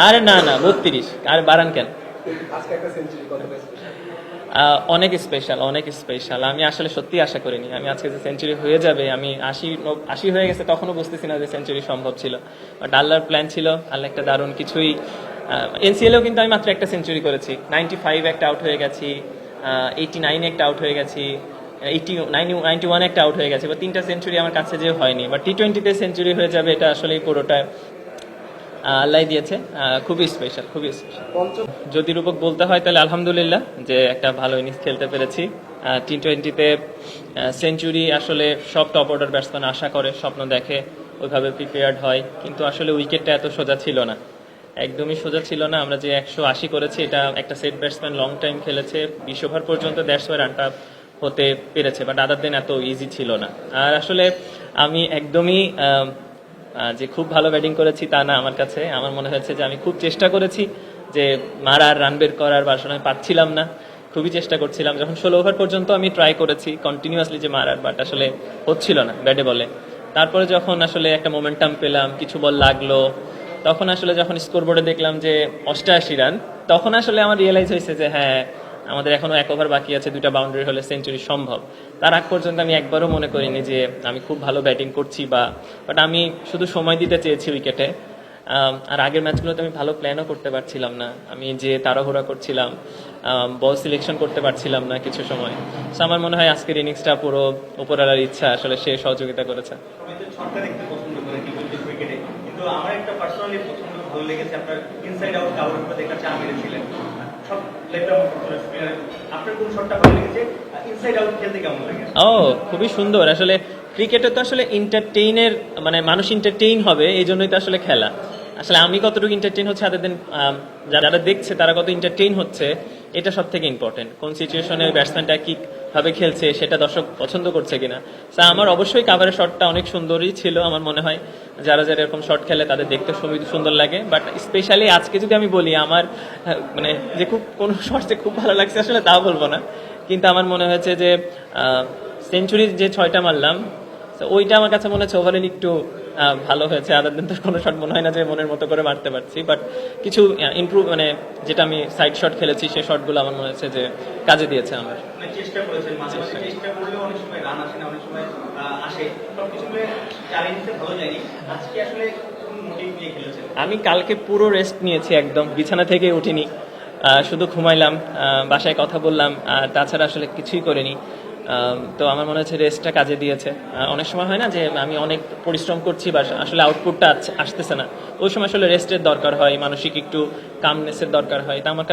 আরে না না 32, আর বাড়ান কেন? অনেক স্পেশাল, অনেক স্পেশাল। আমি আসলে সত্যি আশা করিনি আমি আজকে যে সেঞ্চুরি হয়ে যাবে। আমি 80 হয়ে গেছে তখনও বুঝতেছি না যে সেঞ্চুরি সম্ভব ছিল, বাট আল্লাহর প্ল্যান ছিল। আল্লাহ একটা দারুণ কিছুই। এনসিএলেও কিন্তু আমি মাত্র একটা সেঞ্চুরি করেছি, 95 একটা আউট হয়ে গেছি, 89 একটা আউট হয়ে গেছি, 91 একটা আউট হয়ে গেছে, বা 3টা সেঞ্চুরি আমার কাছে যে হয়নি। বাট টি-20তে সেঞ্চুরি হয়ে যাবে এটা আসলে পুরোটা আল্লাহ দিয়েছে। খুবই স্পেশাল, খুবই স্পেশাল। যদি রূপক বলতে হয় তাহলে আলহামদুলিল্লাহ যে একটা ভালো ইনিংস খেলতে পেরেছি। টি-20তে সেঞ্চুরি আসলে সব টপ অর্ডার ব্যাটসম্যান আশা করে, স্বপ্ন দেখে, ওইভাবে প্রিপেয়ার্ড হয়, কিন্তু আসলে উইকেটটা এত সোজা ছিল না, একদমই সোজা ছিল না। আমরা যে 180 করেছি এটা একটা সেট ব্যাটসম্যান লং টাইম খেলেছে, 20 ওভার পর্যন্ত দ্যাটস ওয়াই রানটা হতে পেরেছে, বাট আদার দেন এত ইজি ছিল না। আর আসলে আমি একদমই যে খুব ভালো ব্যাটিং করেছি তা না। আমার কাছে আমার মনে হয়েছে যে আমি খুব চেষ্টা করেছি যে মারার, রান বের করার, বা আসলে আমি পারছিলাম না, খুবই চেষ্টা করছিলাম। যখন 16 ওভার পর্যন্ত আমি ট্রাই করেছি কন্টিনিউয়াসলি যে মারার, বাট আসলে হচ্ছিল না ব্যাটে বলে। তারপরে যখন আসলে একটা মোমেন্টাম পেলাম, কিছু বল লাগলো, তখন আসলে যখন স্কোর বোর্ডে দেখলাম যে 88 রান, তখন আসলে আমার রিয়েলাইজ হয়েছে যে হ্যাঁ, আমাদের এখনো 1 ওভার বাকি আছে, 2টা বাউন্ডারি হলে সেঞ্চুরি সম্ভব। তার আগ পর্যন্ত আমি একবারও মনে করিনি যে আমি খুব ভালো ব্যাটিং করছি, বাট আমি শুধু সময় দিতে চেয়েছি উইকেটে। আর আগের ম্যাচগুলোতে আমি ভালো প্ল্যানও করতে পারছিলাম না, আমি যে তাড়াহুড়া করছিলাম, বল সিলেকশন করতে পারছিলাম না কিছু সময়। সো আমার মনে হয় আজকের ইনিংসটা পুরো উপরওয়ালার ইচ্ছা, আসলে সে সহযোগিতা করেছে। কিন্তু আমার একটা পার্সোনালি পছন্দ ভালো লেগেছে আপনার ইনসাইড আউট কাভারের উপরে একটা চা মেরেছিলেন সব লেফটার মতো করে স্পিনার। আপনার কোন শটটা ভালো লেগেছে? ইনসাইড আউট খেলতে কেমন লাগে? ও, খুবই সুন্দর। আসলে ক্রিকেটে তো আসলে এন্টারটেইনের, মানে মানুষ এন্টারটেইন হবে এই জন্যই তো আসলে খেলা। আসলে আমি কতটুকু এন্টারটেইন হচ্ছে, আদার দেন যারা দেখছে তারা কত এন্টারটেইন হচ্ছে, এটা সব থেকে ইম্পর্টেন্ট। কোন সিচুয়েশনে ব্যাটসম্যানটা কি ভাবে খেলছে সেটা দর্শক পছন্দ করছে কিনা। আমার অবশ্যই কাভারের শটটা অনেক সুন্দরই ছিল। আমার মনে হয় যারা যারা এরকম শট খেলে তাদের দেখতে সুন্দর লাগে। বাট স্পেশালি আজকে যদি আমি বলি আমার মানে যে খুব কোনো শট যে খুব ভালো লাগছে আসলে তাও বলবো না, কিন্তু আমার মনে হয়েছে যে সেঞ্চুরি যে 6টা মারলাম, ওইটা আমার কাছে মনে হচ্ছে ওভারঅল একটু ভালো হয়েছে। আদার দিন তো কোনো শট মনে হয় না যে মনের মতো করে মারতে পারছি, বাট কিছু ইমপ্রুভ, মানে যেটা আমি সাইড শট খেলেছি সেই শটগুলো আমার মনে হচ্ছে যে কাজে দিয়েছে আমার। মানে চেষ্টা করেছেন, মাঝে মাঝে চেষ্টা করলেও অনেক সময় রান আসে না, অনেক সময় আসে, সবকিছু মিলে চালিয়ে দিতে ভালো যায়নি। আজকে আসলে কোন মোটিভ নিয়ে খেলেছেন? আমি কালকে পুরো রেস্ট নিয়েছি, একদম বিছানা থেকে উঠিনি, শুধু ঘুমাইলাম, বাসায় কথা বললাম, আর তাছাড়া আসলে কিছুই করিনি। তো আমার মনে হচ্ছে রেস্টটা কাজে দিয়েছে। অনেক সময় হয় না যে আমি অনেক পরিশ্রম করছি বা আসলে আউটপুটটা আসতেছে না, ওই সময় আসলে রেস্টের দরকার হয়, মানসিক একটু কামনেসের দরকার হয়। তা আমার